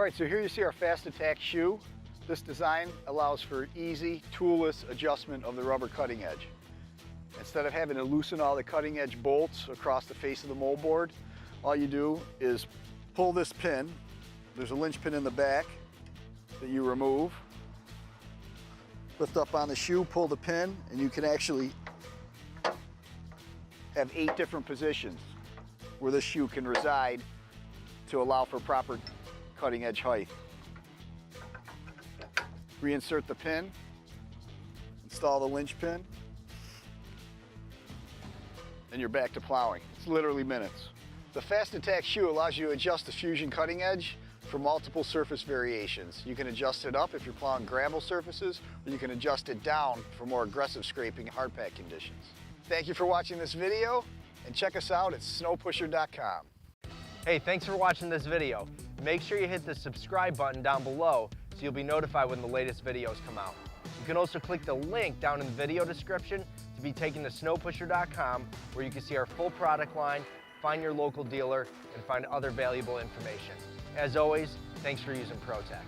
All right, so here you see our Fast Attack shoe. This design allows for easy, toolless adjustment of the rubber cutting edge. Instead of having to loosen all the cutting edge bolts across the face of the moldboard, all you do is pull this pin. There's a linch pin in the back that you remove. Lift up on the shoe, pull the pin, and you can actually have 8 different positions where this shoe can reside to allow for proper cutting edge height. Reinsert the pin, install the linch pin, and you're back to plowing. It's literally minutes. The Fast Attack shoe allows you to adjust the Fusion cutting edge for multiple surface variations. You can adjust it up if you're plowing gravel surfaces, or you can adjust it down for more aggressive scraping and hard pack conditions. Thank you for watching this video, and check us out at snowpusher.com. Hey, thanks for watching this video. Make sure you hit the subscribe button down below so you'll be notified when the latest videos come out. You can also click the link down in the video description to be taken to snowpusher.com, where you can see our full product line, find your local dealer, and find other valuable information. As always, thanks for using ProTech.